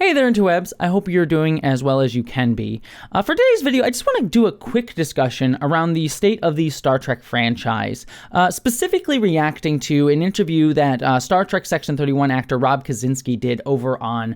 Hey there, interwebs. I hope you're doing as well as you can be. For today's video, I just want to do a quick discussion around the state of the Star Trek franchise, specifically reacting to an interview that Star Trek Section 31 actor Rob Kaczynski did over on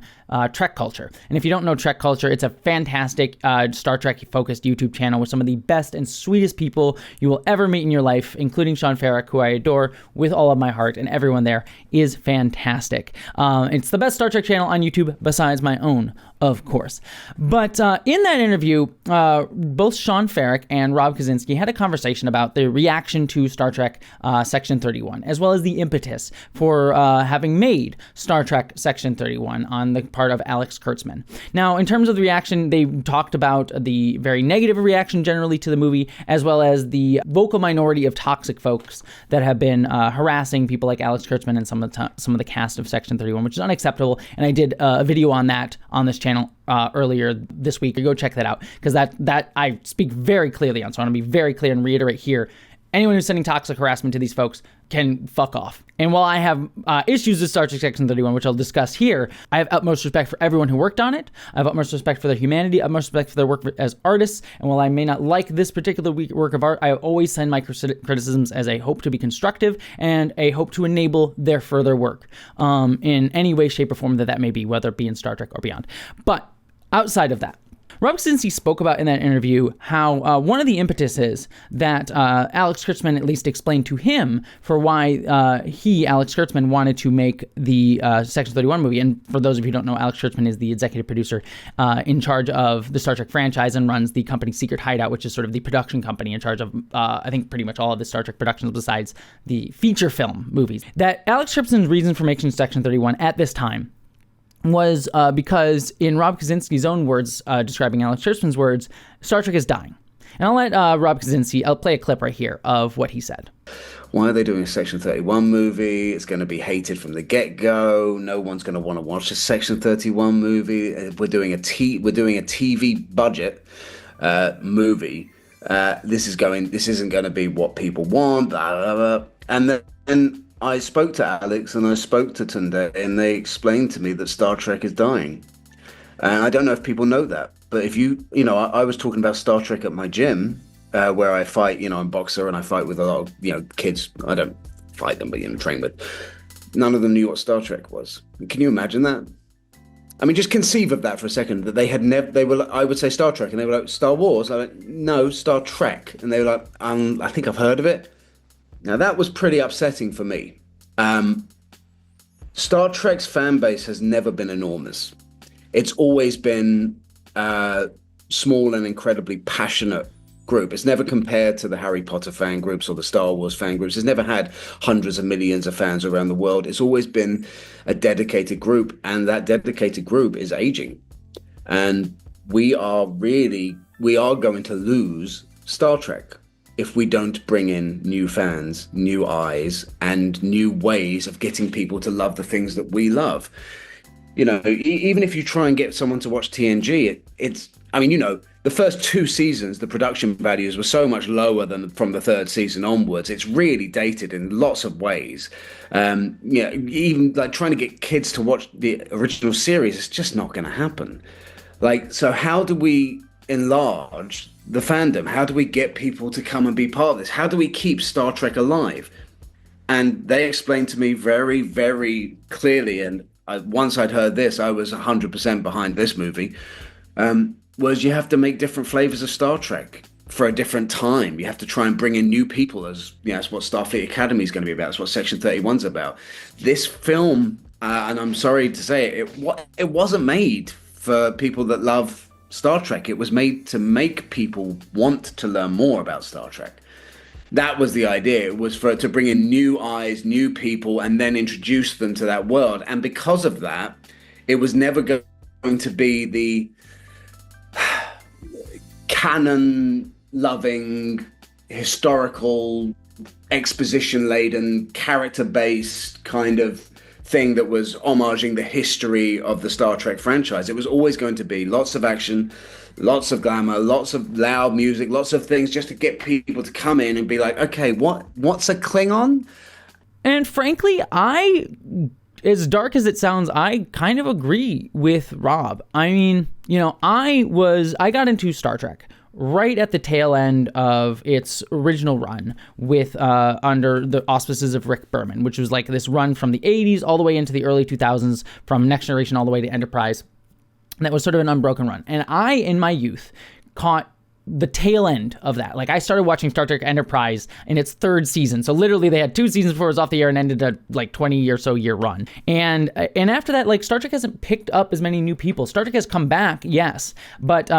Trek Culture. And if you don't know Trek Culture, it's a fantastic Star Trek-focused YouTube channel with some of the best and sweetest people you will ever meet in your life, including Sean Farrick, who I adore with all of my heart, and everyone there is fantastic. It's the best Star Trek channel on YouTube besides my own, of course. But in that interview, both Sean Farrick and Rob Kaczynski had a conversation about the reaction to Star Trek Section 31, as well as the impetus for having made Star Trek Section 31 on the part of Alex Kurtzman. Now, in terms of the reaction, they talked about the very negative reaction generally to the movie, as well as the vocal minority of toxic folks that have been harassing people like Alex Kurtzman and some of the cast of Section 31, which is unacceptable. And I did a video on that on this channel earlier this week. Go check that out, because that I speak very clearly on. So I want to be very clear and reiterate here. Anyone who's sending toxic harassment to these folks can fuck off. And while I have issues with Star Trek Section 31, which I'll discuss here, I have utmost respect for everyone who worked on it. I have utmost respect for their humanity, utmost respect for their work as artists. And while I may not like this particular work of art, I always send my criticisms as a hope to be constructive and a hope to enable their further work in any way, shape, or form that may be, whether it be in Star Trek or beyond. But outside of that, Rob Kaczynski spoke about in that interview how one of the impetuses that Alex Kurtzman at least explained to him for why Alex Kurtzman, wanted to make the Section 31 movie. And for those of you who don't know, Alex Kurtzman is the executive producer in charge of the Star Trek franchise and runs the company Secret Hideout, which is sort of the production company in charge of, I think, pretty much all of the Star Trek productions besides the feature film movies. That Alex Kurtzman's reason for making Section 31 at this time was because, in Rob Kaczynski's own words, describing Alex Kurtzman's words, Star Trek is dying. And I'll let Rob Kaczynski, I'll play a clip right here of what he said. Why are they doing a Section 31 movie? It's going to be hated from the get-go. No one's going to want to watch a Section 31 movie. We're doing a TV budget movie. This isn't going to be what people want. Blah, blah, blah. And then I spoke to Alex and I spoke to Tunde, and they explained to me that Star Trek is dying. And I don't know if people know that, but if I was talking about Star Trek at my gym, where I fight, I'm a boxer and I fight with a lot of, kids. I don't fight them, but, train with. None of them knew what Star Trek was. Can you imagine that? I mean, just conceive of that for a second, that I would say Star Trek, and they were like, Star Wars? I went, no, Star Trek. And they were like, I think I've heard of it. Now, that was pretty upsetting for me. Star Trek's fan base has never been enormous. It's always been a small and incredibly passionate group. It's never compared to the Harry Potter fan groups or the Star Wars fan groups. It's never had hundreds of millions of fans around the world. It's always been a dedicated group, and that dedicated group is aging. And we are going to lose Star Trek if we don't bring in new fans, new eyes, and new ways of getting people to love the things that we love. Even if you try and get someone to watch TNG, the first 2 seasons, the production values were so much lower than from the 3rd season onwards. It's really dated in lots of ways. Even like trying to get kids to watch the original series, it's just not going to happen. So how do we enlarge the fandom? How do we get people to come and be part of this? How do we keep Star Trek alive? And they explained to me very, very clearly, and once I'd heard this, I was 100% behind this movie, was you have to make different flavors of Star Trek for a different time. You have to try and bring in new people, as that's what Starfleet Academy is going to be about. That's what Section 31's about. This film, and I'm sorry to say it wasn't made for people that love Star Trek. It was made to make people want to learn more about Star Trek. That was the idea. It was to bring in new eyes, new people, and then introduce them to that world. And because of that, it was never going to be the canon-loving, historical, exposition-laden, character-based kind of thing that was homaging the history of the Star Trek franchise. It was always going to be lots of action, lots of glamour, lots of loud music, lots of things just to get people to come in and be like, okay, what's a Klingon? And frankly, I as dark as it sounds, I kind of agree with Rob. I mean, I got into Star Trek right at the tail end of its original run with under the auspices of Rick Berman, which was like this run from the 80s all the way into the early 2000s, from Next Generation all the way to Enterprise. And that was sort of an unbroken run. And I, in my youth, caught the tail end of that. Like, I started watching Star Trek Enterprise in its third season. So literally they had 2 seasons before it was off the air and ended a like 20 or so year run. And after that, like, Star Trek hasn't picked up as many new people. Star Trek has come back, yes, but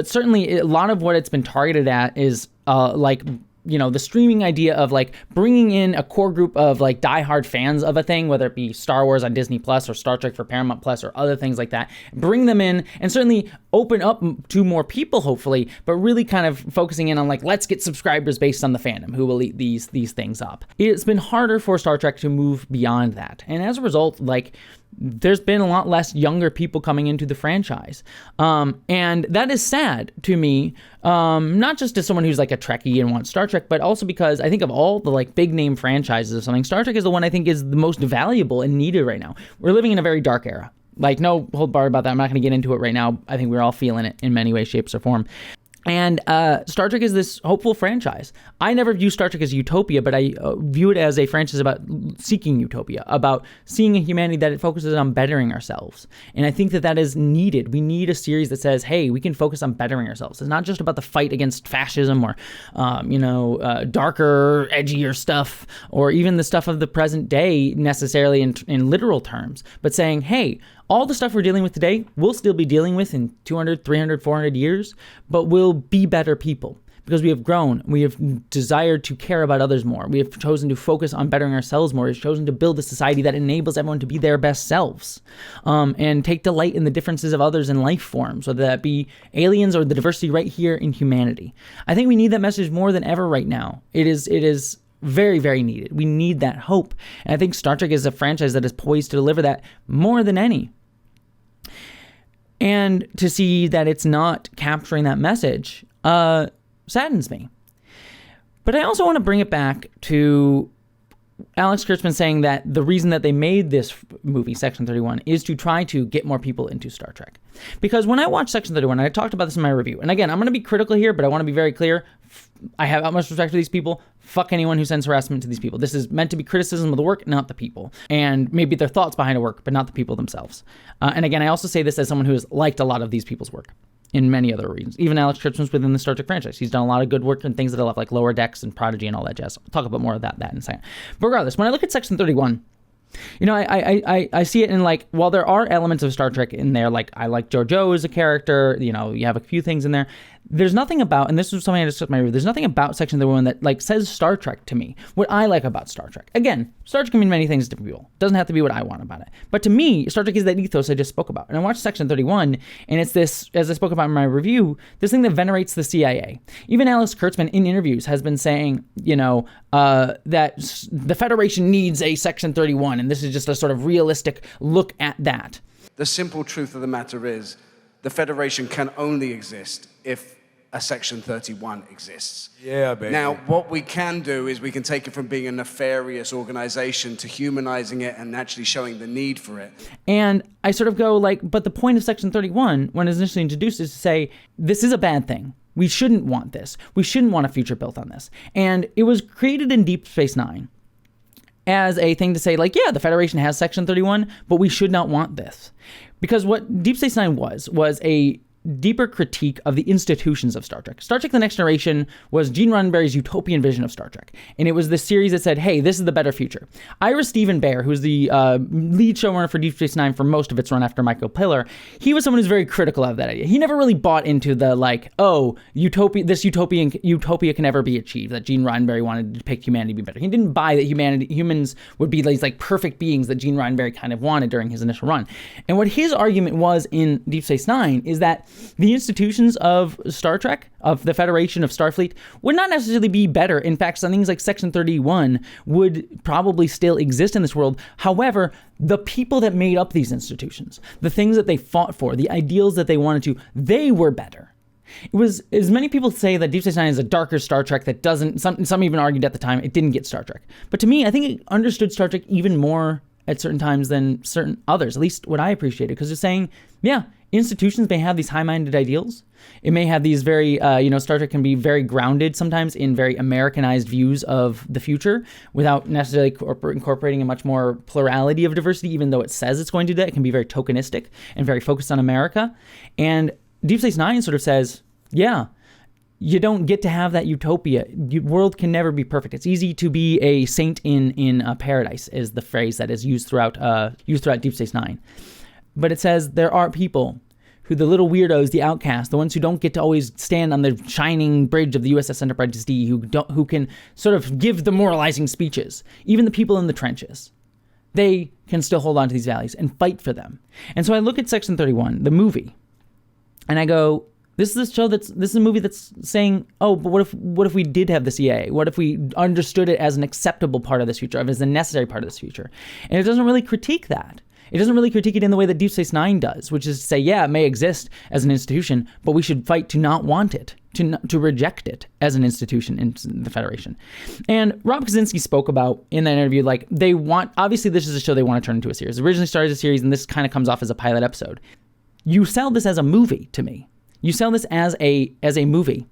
certainly a lot of what it's been targeted at is the streaming idea of like bringing in a core group of like diehard fans of a thing, whether it be Star Wars on Disney Plus or Star Trek for Paramount Plus or other things like that, bring them in and certainly open up to more people, hopefully, but really kind of focusing in on like, let's get subscribers based on the fandom who will eat these things up. It's been harder for Star Trek to move beyond that. And as a result, like, there's been a lot less younger people coming into the franchise. And that is sad to me, not just as someone who's like a Trekkie and wants Star Trek, but also because I think of all the like big name franchises or something, Star Trek is the one I think is the most valuable and needed right now. We're living in a very dark era. Like, no hold bar about that. I'm not going to get into it right now. I think we're all feeling it in many ways, shapes, or form. And Star Trek is this hopeful franchise. I never view Star Trek as utopia, but I view it as a franchise about seeking utopia, about seeing a humanity that it focuses on bettering ourselves. And I think that is needed. We need a series that says, hey, we can focus on bettering ourselves. It's not just about the fight against fascism or, darker, edgier stuff, or even the stuff of the present day necessarily in literal terms, but saying, hey, all the stuff we're dealing with today, we'll still be dealing with in 200, 300, 400 years, but we'll be better people because we have grown. We have desired to care about others more. We have chosen to focus on bettering ourselves more. We've chosen to build a society that enables everyone to be their best selves and take delight in the differences of others in life forms, whether that be aliens or the diversity right here in humanity. I think we need that message more than ever right now. It is very, very needed. We need that hope. And I think Star Trek is a franchise that is poised to deliver that more than any. And to see that it's not capturing that message saddens me. But I also want to bring it back to Alex Kurtzman saying that the reason that they made this movie, Section 31, is to try to get more people into Star Trek. Because when I watched Section 31, I talked about this in my review. And again, I'm going to be critical here, but I want to be very clear. I have utmost respect for these people. Fuck anyone who sends harassment to these people. This is meant to be criticism of the work, not the people. And maybe their thoughts behind a work, but not the people themselves. And again, I also say this as someone who has liked a lot of these people's work in many other reasons. Even Alex Kurtzman's within the Star Trek franchise. He's done a lot of good work and things that I love, like Lower Decks and Prodigy and all that jazz. I'll talk about more of that in a second. But regardless, when I look at Section 31, I see it in, like, while there are elements of Star Trek in there, like I like JoJo as a character, you have a few things in there. There's nothing about, and this was something I discussed in my review, there's nothing about Section 31 that like says Star Trek to me. What I like about Star Trek. Again, Star Trek can mean many things to different people. It doesn't have to be what I want about it. But to me, Star Trek is that ethos I just spoke about. And I watched Section 31, and it's this, as I spoke about in my review, this thing that venerates the CIA. Even Alex Kurtzman in interviews has been saying, that the Federation needs a Section 31, and this is just a sort of realistic look at that. The simple truth of the matter is, the Federation can only exist if a Section 31 exists. Yeah, baby. Now, what we can do is we can take it from being a nefarious organization to humanizing it and actually showing the need for it. And I sort of go like, but the point of Section 31, when it's initially introduced, is to say, this is a bad thing. We shouldn't want this. We shouldn't want a future built on this. And it was created in Deep Space Nine as a thing to say, like, yeah, the Federation has Section 31, but we should not want this. Because what Deep Space Nine was a deeper critique of the institutions of Star Trek. Star Trek The Next Generation was Gene Roddenberry's utopian vision of Star Trek. And it was this series that said, hey, this is the better future. Ira Steven Behr, who's the lead showrunner for Deep Space Nine for most of its run after Michael Piller, he was someone who's very critical of that idea. He never really bought into the, like, utopia can never be achieved, that Gene Roddenberry wanted to depict humanity to be better. He didn't buy that humans would be these, like, perfect beings that Gene Roddenberry kind of wanted during his initial run. And what his argument was in Deep Space Nine is that the institutions of Star Trek, of the Federation, of Starfleet, would not necessarily be better. In fact, some things like Section 31 would probably still exist in this world. However, the people that made up these institutions, the things that they fought for, the ideals that they wanted to, they were better. It was, as many people say that Deep Space Nine is a darker Star Trek that doesn't, some even argued at the time, it didn't get Star Trek. But to me, I think it understood Star Trek even more at certain times than certain others, at least what I appreciated, because they're saying, yeah, institutions may have these high-minded ideals. It may have these very, Star Trek can be very grounded sometimes in very Americanized views of the future without necessarily incorporating a much more plurality of diversity, even though it says it's going to do that. It can be very tokenistic and very focused on America. And Deep Space Nine sort of says, yeah, you don't get to have that utopia. The world can never be perfect. It's easy to be a saint in paradise, is the phrase that is used throughout Deep Space Nine. But it says there are people who, the little weirdos, the outcasts, the ones who don't get to always stand on the shining bridge of the USS Enterprise D, who can sort of give the moralizing speeches, even the people in the trenches, they can still hold on to these values and fight for them. And so I look at Section 31, the movie, and I go, this is a movie that's saying, oh, but what if we did have the CIA? What if we understood it as an acceptable part of this future, as a necessary part of this future? And it doesn't really critique that. It doesn't really critique it in the way that Deep Space Nine does, which is to say, yeah, it may exist as an institution, but we should fight to not want it, to reject it as an institution in the Federation. And Rob Kaczynski spoke about in that interview, like, obviously this is a show they want to turn into a series. It originally started as a series, and this kind of comes off as a pilot episode. You sell this as a movie to me. You sell this as a movie.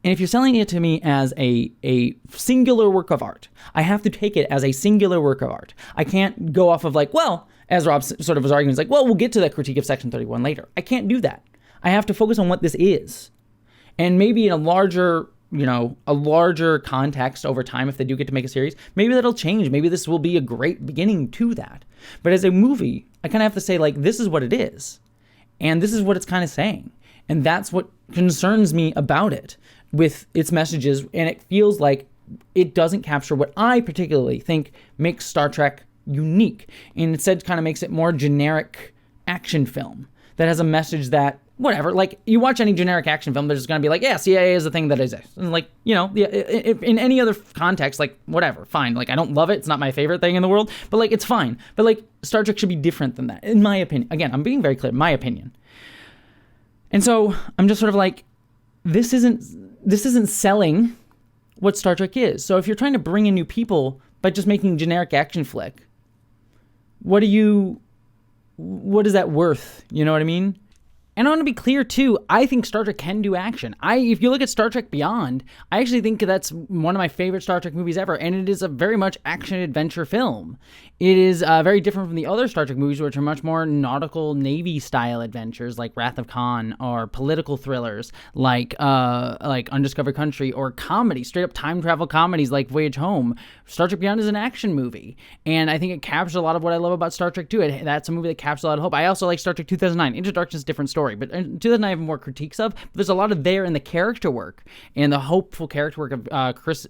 And if you're selling it to me as a singular work of art, I have to take it as a singular work of art. I can't go off of like, well, as Rob sort of was arguing, it's like, well, we'll get to that critique of Section 31 later. I can't do that. I have to focus on what this is. And maybe in a larger context over time, if they do get to make a series, maybe that'll change. Maybe this will be a great beginning to that. But as a movie, I kind of have to say, like, this is what it is. And this is what it's kind of saying. And that's what concerns me about it with its messages. And it feels like it doesn't capture what I particularly think makes Star Trek unique. And instead kind of makes it more generic action film that has a message that, whatever, like, you watch any generic action film, there's going to be like, yeah, CIA is a thing that exists. And like, in any other context, like, whatever, fine. Like, I don't love it. It's not my favorite thing in the world, but like, it's fine. But like, Star Trek should be different than that, in my opinion. Again, I'm being very clear, my opinion. And so I'm just sort of like, this isn't selling what Star Trek is. So if you're trying to bring in new people by just making generic action flick, what is that worth? You know what I mean? And I want to be clear, too, I think Star Trek can do action. If you look at Star Trek Beyond, I actually think that's one of my favorite Star Trek movies ever, and it is a very much action-adventure film. It is very different from the other Star Trek movies, which are much more nautical Navy-style adventures, like Wrath of Khan, or political thrillers, like Undiscovered Country, or comedy, straight-up time-travel comedies like Voyage Home. Star Trek Beyond is an action movie, and I think it captures a lot of what I love about Star Trek, too. That's a movie that captures a lot of hope. I also like Star Trek 2009. Into Darkness is a different story. But 2009 I have more critiques of, but there's a lot of there in the character work and the hopeful character work of Chris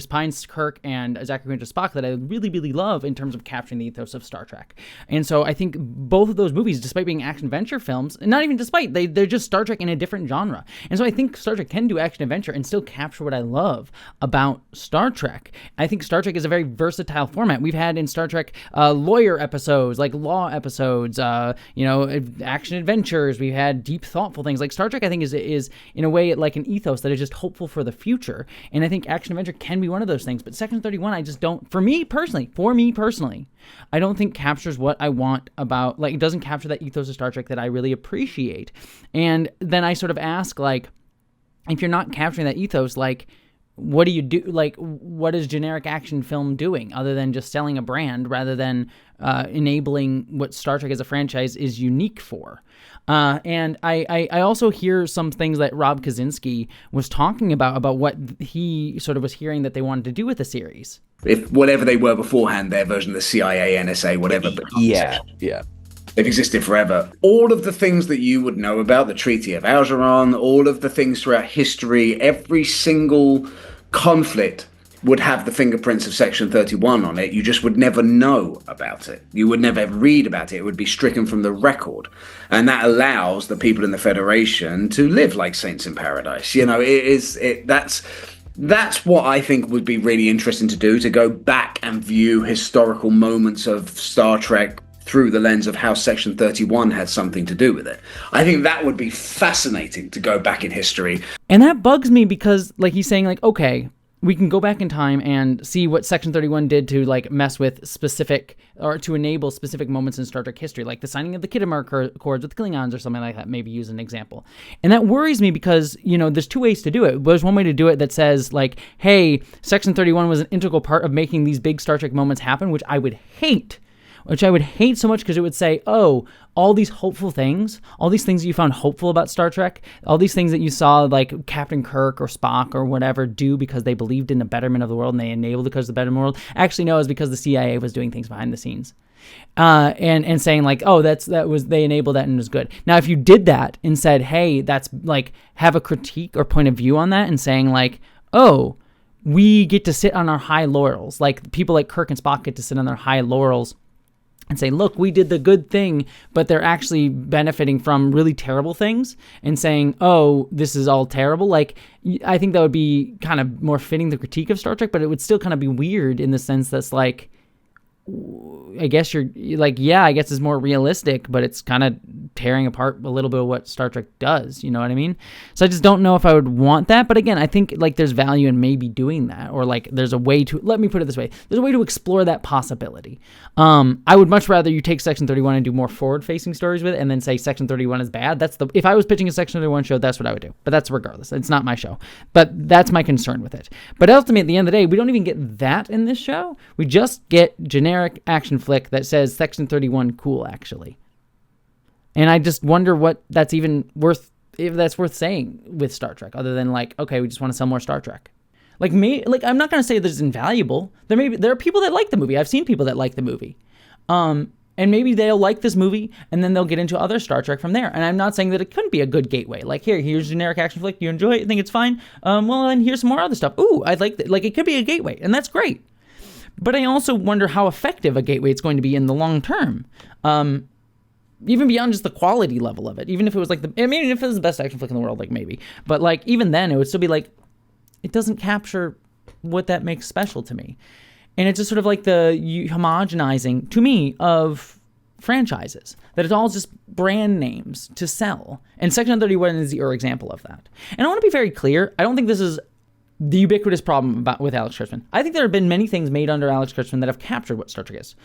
Pine's Kirk and Zachary Quinto Spock that I really, really love in terms of capturing the ethos of Star Trek. And so I think both of those movies, despite being action-adventure films, and not even despite, they're just Star Trek in a different genre. And so I think Star Trek can do action-adventure and still capture what I love about Star Trek. I think Star Trek is a very versatile format. We've had in Star Trek lawyer episodes, like law episodes, action-adventures. We've had deep, thoughtful things. Like Star Trek, I think, is in a way like an ethos that is just hopeful for the future. And I think action-adventure can be one of those things. But Section 31, I just don't, for me personally, I don't think captures what I want about, like, it doesn't capture that ethos of Star Trek that I really appreciate. And then I sort of ask, like, if you're not capturing that ethos, like, what do you do? Like, what is generic action film doing other than just selling a brand rather than enabling what Star Trek as a franchise is unique for? And I also hear some things that Rob Kaczynski was talking about what he sort of was hearing that they wanted to do with the series. If whatever they were beforehand, their version of the CIA, NSA, whatever. Yeah. They've existed forever. All of the things that you would know about the Treaty of Algeron, all of the things throughout history, every single conflict would have the fingerprints of Section 31 on it. You just would never know about it. You would never read about it. It would be stricken from the record. And that allows the people in the Federation to live like saints in paradise. You know, that's what I think would be really interesting to do, to go back and view historical moments of Star Trek through the lens of how Section 31 had something to do with it. I think that would be fascinating to go back in history. And that bugs me because, like, he's saying, like, okay, we can go back in time and see what Section 31 did to like mess with specific or to enable specific moments in Star Trek history, like the signing of the Khitomer Accords with the Klingons or something like that, maybe use an example. And that worries me because, there's two ways to do it. There's one way to do it that says like, hey, Section 31 was an integral part of making these big Star Trek moments happen, which I would hate so much because it would say, oh, all these hopeful things, all these things that you found hopeful about Star Trek, all these things that you saw like Captain Kirk or Spock or whatever do because they believed in the betterment of the world and they enabled it because of the betterment of the world. Actually, no, it's because the CIA was doing things behind the scenes. And saying like, oh, they enabled that and it was good. Now, if you did that and said, hey, that's like, have a critique or point of view on that and saying like, oh, we get to sit on our high laurels, like people like Kirk and Spock get to sit on their high laurels and say, look, we did the good thing, but they're actually benefiting from really terrible things and saying, oh, this is all terrible. Like, I think that would be kind of more fitting the critique of Star Trek, but it would still kind of be weird in the sense that's like, I guess you're like, yeah, I guess it's more realistic, but it's kind of tearing apart a little bit of what Star Trek does. You know what I mean? So I just don't know if I would want that. But again, I think like there's value in maybe doing that, or like there's a way to, let me put it this way, there's a way to explore that possibility. I would much rather you take Section 31 and do more forward-facing stories with it, and then say Section 31 is bad. If I was pitching a Section 31 show, that's what I would do. But that's regardless. It's not my show. But that's my concern with it. But ultimately, at the end of the day, we don't even get that in this show. We just get generic action flick that says Section 31 cool, actually. And I just wonder what that's even worth, if that's worth saying with Star Trek, other than like, okay, we just want to sell more Star Trek. Like I'm not going to say that it's invaluable. There are people that like the movie. I've seen people that like the movie. And maybe they'll like this movie and then they'll get into other Star Trek from there. And I'm not saying that it couldn't be a good gateway. Like here's generic action flick. You enjoy it? You think it's fine? Well, then here's some more other stuff. Ooh, I like that. Like it could be a gateway, and that's great. But I also wonder how effective a gateway it's going to be in the long term. Even beyond just the quality level of it. Even if it was like if it was the best action flick in the world, like maybe. But like even then, it would still be like, it doesn't capture what that makes special to me. And it's just sort of like the homogenizing, to me, of franchises. That it's all just brand names to sell. And Section 31 is the example of that. And I want to be very clear. I don't think this is the ubiquitous problem with Alex Kurtzman. I think there have been many things made under Alex Kurtzman that have captured what Star Trek is.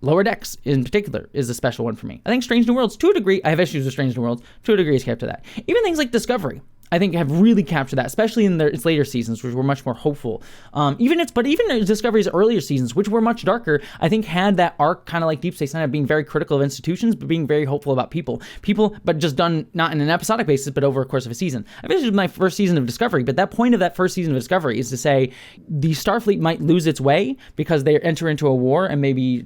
Lower Decks, in particular, is a special one for me. I think Strange New Worlds, to a degree, I have issues with Strange New Worlds, to a degree has captured that. Even things like Discovery, I think have really captured that, especially in its later seasons, which were much more hopeful. Even Discovery's earlier seasons, which were much darker, I think had that arc kind of like Deep Space Nine of being very critical of institutions, but being very hopeful about people, but just done not in an episodic basis, but over a course of a season. I visited my first season of Discovery, but that point of that first season of Discovery is to say the Starfleet might lose its way because they enter into a war and maybe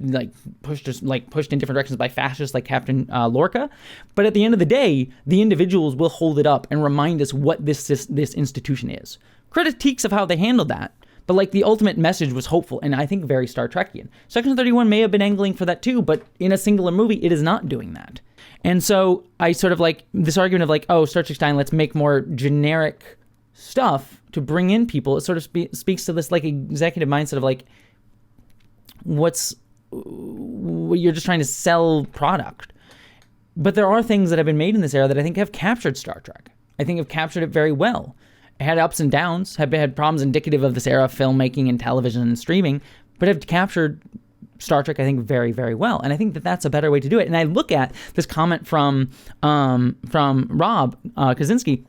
pushed in different directions by fascists like Captain Lorca. But at the end of the day, the individuals will hold it up and remind us what this institution is. Critiques of how they handled that, but like the ultimate message was hopeful, and I think very Star Trekian. Section 31 may have been angling for that too, but in a singular movie, it is not doing that. And so I sort of like this argument of like, oh, Star Trek Stein, let's make more generic stuff to bring in people. It sort of speaks to this like executive mindset of like, you're just trying to sell product. But there are things that have been made in this era that I think have captured Star Trek. I think have captured it very well. It had ups and downs, have had problems indicative of this era of filmmaking and television and streaming, but have captured Star Trek, I think, very, very well. And I think that that's a better way to do it. And I look at this comment from Rob Kaczynski,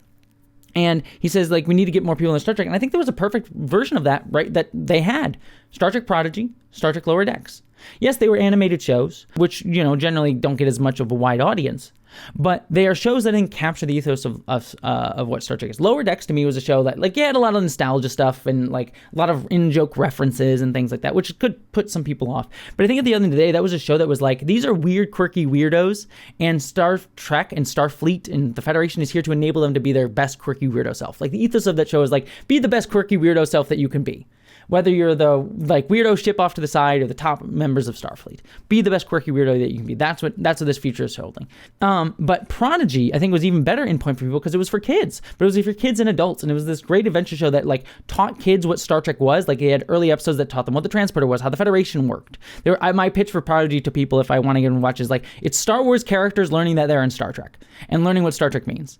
and he says, like, we need to get more people in Star Trek. And I think there was a perfect version of that, right, that they had. Star Trek Prodigy, Star Trek Lower Decks. Yes, they were animated shows, which, generally don't get as much of a wide audience. But they are shows that didn't capture the ethos of what Star Trek is. Lower Decks, to me, was a show that, had a lot of nostalgia stuff and, a lot of in-joke references and things like that, which could put some people off. But I think at the end of the day, that was a show that was these are weird, quirky weirdos, and Star Trek and Starfleet and the Federation is here to enable them to be their best, quirky weirdo self. The ethos of that show is, be the best, quirky weirdo self that you can be. Whether you're the weirdo ship off to the side or the top members of Starfleet, be the best quirky weirdo that you can be. That's what this feature is holding. But Prodigy, I think, was even better in point for people because it was for kids, but it was for kids and adults, and it was this great adventure show that taught kids what Star Trek was. They had early episodes that taught them what the transporter was, how the Federation worked. My pitch for Prodigy to people, if I want to get them to watch, is it's Star Wars characters learning that they're in Star Trek and learning what Star Trek means.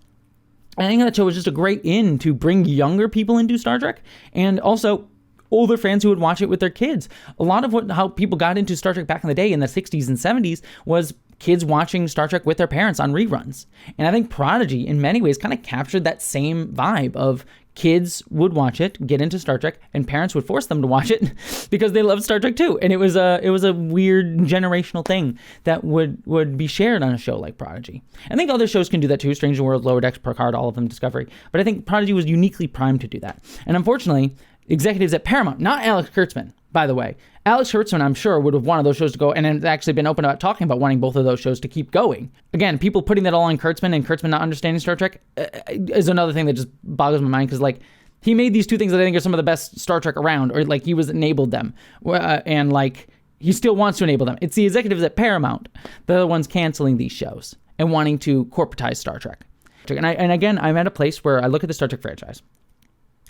I think that show was just a great in to bring younger people into Star Trek, and also older fans who would watch it with their kids. A lot of how people got into Star Trek back in the day in the 60s and 70s was kids watching Star Trek with their parents on reruns. And I think Prodigy, in many ways, kind of captured that same vibe of kids would watch it, get into Star Trek, and parents would force them to watch it because they loved Star Trek too. And it was a weird generational thing that would be shared on a show like Prodigy. I think other shows can do that too, Strange New Worlds, Lower Decks, Picard, all of them, Discovery. But I think Prodigy was uniquely primed to do that. And unfortunately, executives at Paramount, not Alex Kurtzman, by the way. Alex Kurtzman, I'm sure, would have wanted those shows to go, and has actually been open about talking about wanting both of those shows to keep going. Again, people putting that all on Kurtzman and Kurtzman not understanding Star Trek is another thing that just boggles my mind, because, like, he made these two things that I think are some of the best Star Trek around, or, like, he was enabled them, and, like, he still wants to enable them. It's the executives at Paramount that are the ones canceling these shows and wanting to corporatize Star Trek. And again, I'm at a place where I look at the Star Trek franchise,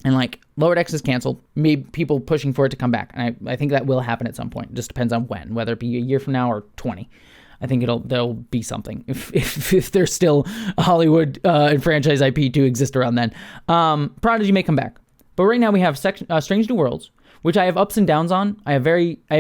and, like, Lower Decks is canceled, maybe people pushing for it to come back. And I think that will happen at some point. It just depends on when, whether it be a year from now or 20. I think there'll be something if there's still a Hollywood and franchise IP to exist around then. Prodigy may come back. But right now we have Strange New Worlds, which I have ups and downs on. I have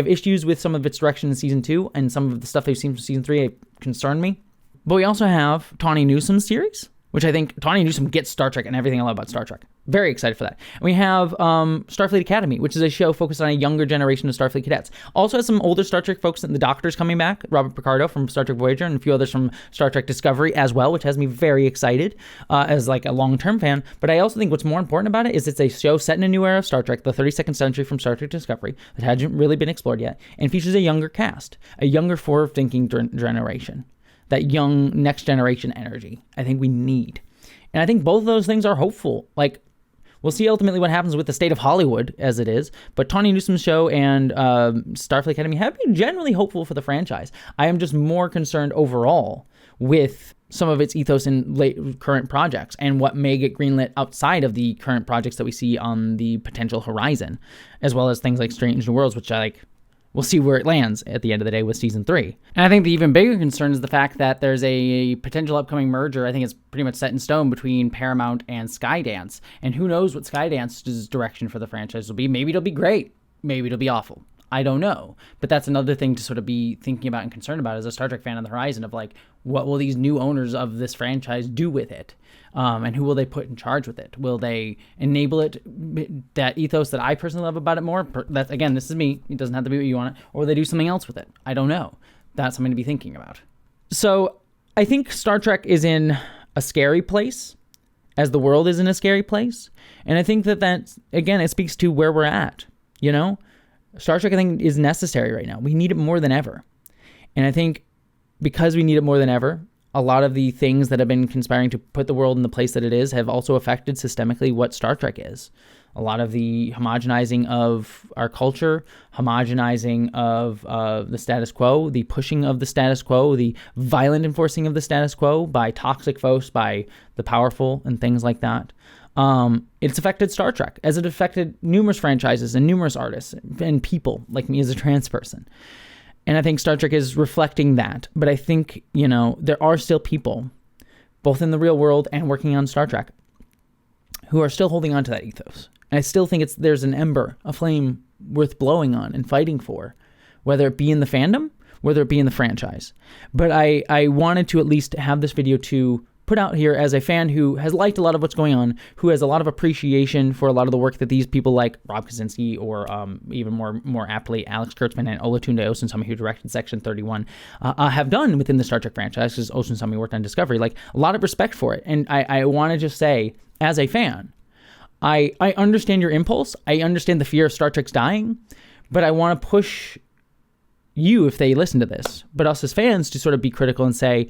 issues with some of its direction in season 2, and some of the stuff they've seen from season 3 concerned me. But we also have Tawny Newsom's series, which I think Tawny Newsom gets Star Trek and everything I love about Star Trek. Very excited for that. And we have Starfleet Academy, which is a show focused on a younger generation of Starfleet cadets. Also has some older Star Trek folks, the Doctor's coming back, Robert Picardo from Star Trek Voyager, and a few others from Star Trek Discovery as well, which has me very excited as like a long-term fan. But I also think what's more important about it is it's a show set in a new era of Star Trek, the 32nd century from Star Trek Discovery, that hasn't really been explored yet, and features a younger cast, a younger forward-thinking generation. That young next generation energy I think we need. And I think both of those things are hopeful. Like, we'll see ultimately what happens with the state of Hollywood as it is, but Tawny Newsom's show and Starfleet Academy have been generally hopeful for the franchise. I am just more concerned overall with some of its ethos in current projects and what may get greenlit outside of the current projects that we see on the potential horizon, as well as things like Strange New Worlds, which I like. We'll see where it lands at the end of the day with season 3. And I think the even bigger concern is the fact that there's a potential upcoming merger. I think it's pretty much set in stone between Paramount and Skydance. And who knows what Skydance's direction for the franchise will be. Maybe it'll be great. Maybe it'll be awful. I don't know. But that's another thing to sort of be thinking about and concerned about as a Star Trek fan on the horizon of, like, what will these new owners of this franchise do with it? And who will they put in charge with it? Will they enable it, that ethos that I personally love about it more? That's, again, this is me. It doesn't have to be what you want it. Or will they do something else with it? I don't know. That's something to be thinking about. So I think Star Trek is in a scary place, as the world is in a scary place. And I think that, again, it speaks to where we're at, you know? Star Trek, I think, is necessary right now. We need it more than ever. And I think because we need it more than ever, a lot of the things that have been conspiring to put the world in the place that it is have also affected systemically what Star Trek is. A lot of the homogenizing of our culture, homogenizing of the status quo, the pushing of the status quo, the violent enforcing of the status quo by toxic folks, by the powerful, and things like that. It's affected Star Trek, as it affected numerous franchises and numerous artists and people like me as a trans person. And I think Star Trek is reflecting that. But I think, you know, there are still people, both in the real world and working on Star Trek, who are still holding on to that ethos. And I still think there's an ember, a flame worth blowing on and fighting for, whether it be in the fandom, whether it be in the franchise. But I wanted to at least have this video to put out here as a fan who has liked a lot of what's going on, who has a lot of appreciation for a lot of the work that these people like Rob Kaczynski or even more aptly Alex Kurtzman and Olatunde Osunsami, who directed Section 31, have done within the Star Trek franchise, because Osunsami worked on Discovery. Like, a lot of respect for it. And I want to just say, as a fan, I understand your impulse. I understand the fear of Star Trek's dying, but I want to push you, if they listen to this, but us as fans, to sort of be critical and say,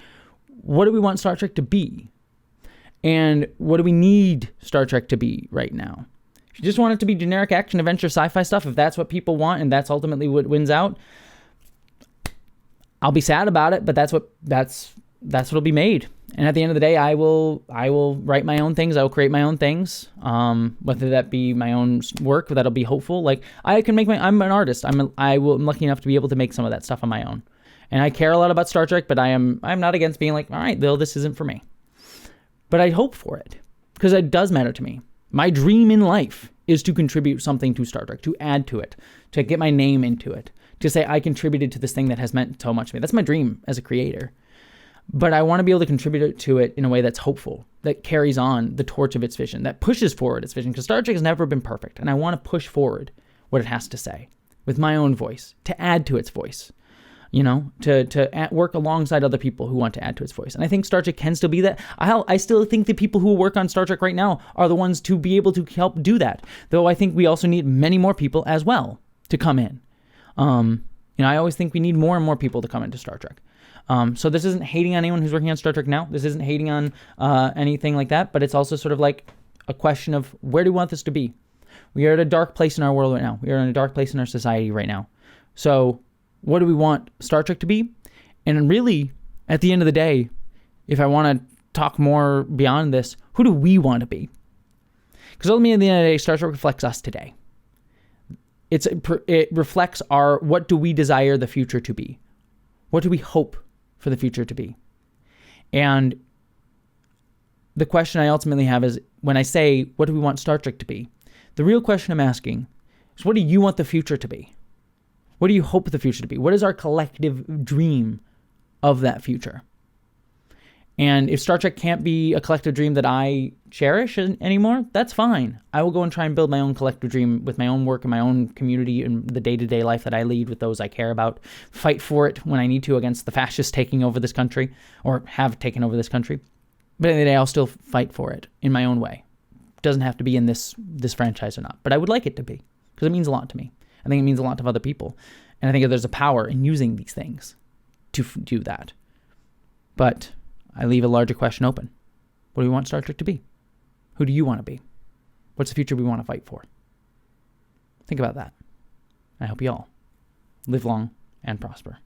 what do we want Star Trek to be? And what do we need Star Trek to be right now? If you just want it to be generic action, adventure, sci-fi stuff, if that's what people want and that's ultimately what wins out, I'll be sad about it, but that's what'll be made. And at the end of the day, I will write my own things. I will create my own things, whether that be my own work that'll be hopeful. Like, I can make I'm an artist. I'm lucky enough to be able to make some of that stuff on my own. And I care a lot about Star Trek, but I'm not against being like, all right, Bill, this isn't for me. But I hope for it, because it does matter to me. My dream in life is to contribute something to Star Trek, to add to it, to get my name into it, to say I contributed to this thing that has meant so much to me. That's my dream as a creator. But I want to be able to contribute to it in a way that's hopeful, that carries on the torch of its vision, that pushes forward its vision, because Star Trek has never been perfect, and I want to push forward what it has to say with my own voice, to add to its voice, to work alongside other people who want to add to its voice. And I think Star Trek can still be that. I still think the people who work on Star Trek right now are the ones to be able to help do that, though I think we also need many more people as well to come in. I always think we need more and more people to come into Star Trek. So this isn't hating on anyone who's working on Star Trek now. This isn't hating on anything like that, but it's also sort of like a question of where do we want this to be? We are at a dark place in our world right now. We are in a dark place in our society right now. So what do we want Star Trek to be? And really, at the end of the day, if I want to talk more beyond this, who do we want to be? Because ultimately, at the end of the day, Star Trek reflects us today. It reflects what do we desire the future to be? What do we hope for the future to be? And the question I ultimately have is, when I say, what do we want Star Trek to be? The real question I'm asking is, what do you want the future to be? What do you hope the future to be? What is our collective dream of that future? And if Star Trek can't be a collective dream that I cherish anymore, that's fine. I will go and try and build my own collective dream with my own work and my own community and the day-to-day life that I lead with those I care about. Fight for it when I need to against the fascists taking over this country, or have taken over this country. But at the end of the day, I'll still fight for it in my own way. It doesn't have to be in this franchise or not, but I would like it to be, because it means a lot to me. I think it means a lot to other people. And I think there's a power in using these things to do that. But I leave a larger question open. What do we want Star Trek to be? Who do you want to be? What's the future we want to fight for? Think about that. I hope you all live long and prosper.